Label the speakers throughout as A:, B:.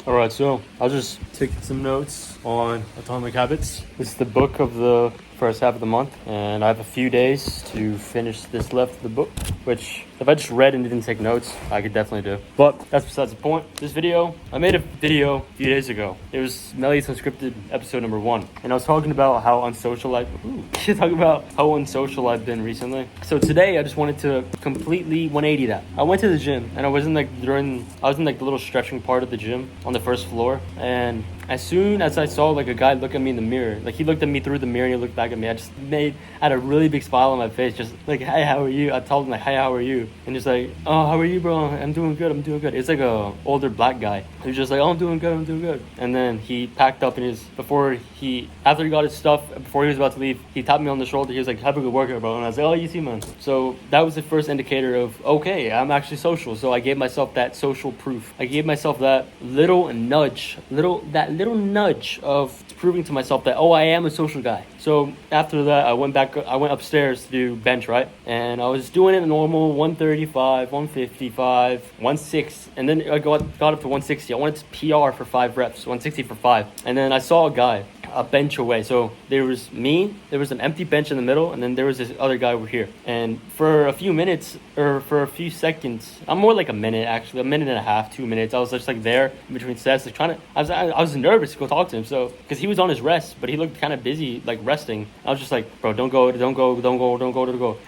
A: Alright, so I'll just take some notes on Atomic Habits. This is the book of the first half of the month, and I have a few days to finish this left of the book, which if I just read and didn't take notes, I could definitely do. But that's besides the point. This video, I made a video a few days ago. It was Melius Unscripted episode number 1, and I was talking about how unsocial I've been recently. So today I just wanted to completely 180 that. I went to the gym, and I was in the little stretching part of the gym on the first floor, and as soon as I saw a guy look at me in the mirror, he looked at me through the mirror and he looked back at me, I had a really big smile on my face, just hey, how are you? I told him hey, how are you? And just oh, how are you, bro? I'm doing good. It's a older black guy who's just oh, I'm doing good. And then he packed up after he got his stuff, before he was about to leave, he tapped me on the shoulder. He was have a good workout, bro. And I was oh, you too, man. So that was the first indicator of, okay, I'm actually social. So I gave myself that social proof. I gave myself that little nudge of proving to myself that, oh, I am a social guy. So after that, I went upstairs to do bench, right? And I was doing it normal, 135, 155, 160, and then I got up to 160. I wanted to PR for 5 reps, 160 for 5. And then I saw a guy a bench away. So there was me, there was an empty bench in the middle, and then there was this other guy over here. And for a few minutes, or for a few seconds, I'm more like a minute actually, a minute and a half, 2 minutes, I was just there in between sets, I was nervous to go talk to him, so because he was on his rest, but he looked kind of busy, resting. I was just bro, don't go.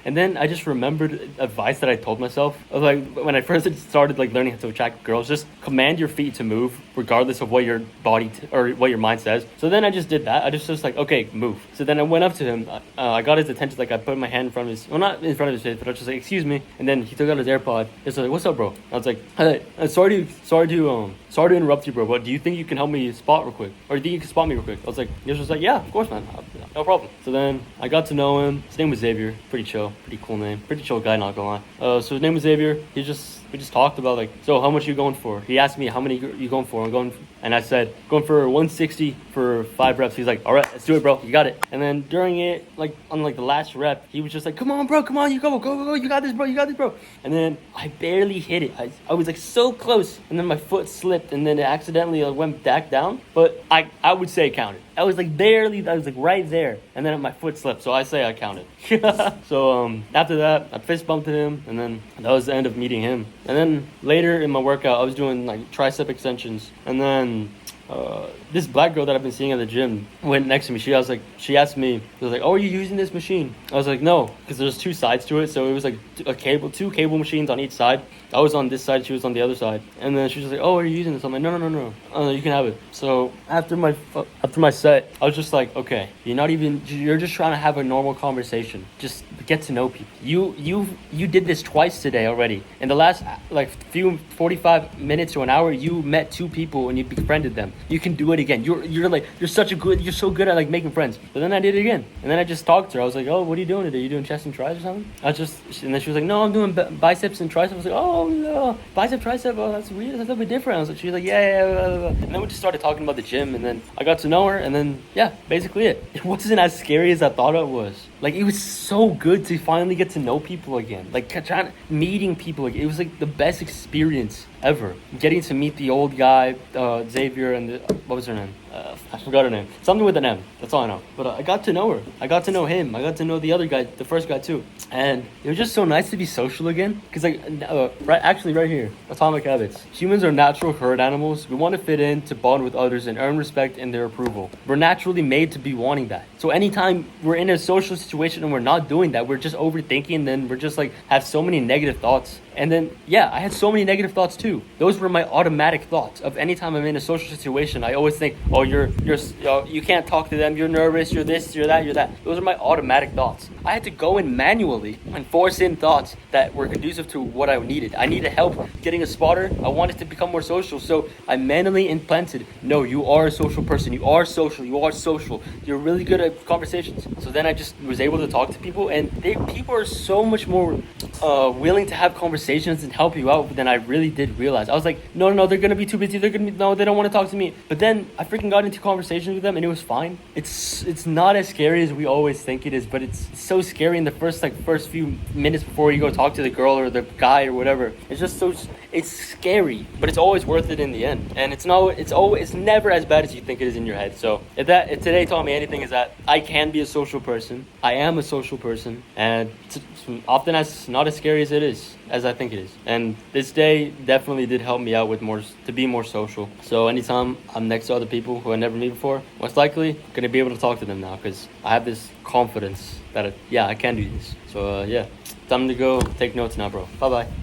A: And then I just remembered advice that I told myself of when I first started learning how to attract girls, just command your feet to move regardless of what your body or what your mind says. So then I just did that. I just okay, move. So then I went up to him. I got his attention. I put my hand in front of his, well, not in front of his face, but I was just excuse me. And then he took out his AirPod. He's what's up, bro? I was hey, sorry to interrupt you, bro, but do you think you can help me spot real quick? Or do you think you can spot me real quick? I was he was just yeah, of course, man. No problem. So then I got to know him. His name was Xavier. Pretty chill. Pretty cool name. Pretty chill guy, not gonna lie. So his name was Xavier. We just talked about so how much are you going for? He asked me how many you going for. And I said, going for 160 for 5 reps. He's all right, let's do it, bro. You got it. And then during it, on the last rep, he was just come on, bro, come on, you go. You got this, bro. And then I barely hit it. I was so close. And then my foot slipped and then it accidentally went back down. But I would say it counted. I was barely, I was right there. And then my foot slipped. So I say I counted. So after that, I fist bumped him. And then that was the end of meeting him. And then later in my workout, I was doing tricep extensions. And then this black girl that I've been seeing at the gym went next to me. She asked me, she was oh, are you using this machine? I was no, because there's 2 sides to it. So it was two cable machines on each side. I was on this side, she was on the other side. And then she was oh, are you using this? I'm no. You can have it. So after my set, I was just okay, you're just trying to have a normal conversation. Just get to know people. You did this twice today already. In the last few 45 minutes to an hour, you met 2 people and you befriended them. You can do it again. You're so good at making friends. But then I did it again. And then I just talked to her. I was oh, what are you doing today? Are you doing chest and tris or something? And then she was no, I'm doing biceps and triceps. I was oh, no, bicep, tricep, oh, that's weird, that's a little bit different. I was she was yeah. And then we just started talking about the gym, and then I got to know her, and then, yeah, basically it. It wasn't as scary as I thought it was. It was so good to finally get to know people again. Meeting people again. It was the best experience ever. Getting to meet the old guy, Xavier, and what was her name? I forgot her name. Something with an M. That's all I know. But I got to know her. I got to know him. I got to know the other guy, the first guy too. And it was just so nice to be social again. Because right here, Atomic Habits. Humans are natural herd animals. We want to fit in, to bond with others, and earn respect and their approval. We're naturally made to be wanting that. So anytime we're in a social situation and we're not doing that, we're just overthinking, and then we're just have so many negative thoughts. And then, yeah, I had so many negative thoughts too. Those were my automatic thoughts of anytime I'm in a social situation. I always think, oh, you can't talk to them, you're nervous, you're this, you're that. Those are my automatic thoughts. I had to go in manually and force in thoughts that were conducive to what I needed. I needed help getting a spotter. I wanted to become more social. So I manually implanted, no, you are a social person. You are social. You're really good at conversations. So then I just was able to talk to people, and people are so much more willing to have conversations and help you out than I really did realize. I was no, they're going to be too busy. They don't want to talk to me. But then I freaking got into conversations with them and it was fine. It's not as scary as we always think it is, but it's so scary in the first few minutes before you go talk to the girl or the guy or whatever. It's just so, it's scary, but it's always worth it in the end. And it's never as bad as you think it is in your head. So if today taught me anything, is that I can be a social person. I am a social person, and often that's not as scary as I think it is. And this day definitely did help me out to be more social. So anytime I'm next to other people who I never met before, most likely gonna be able to talk to them now because I have this confidence that I can do this. So yeah, time to go take notes now, bro. Bye bye.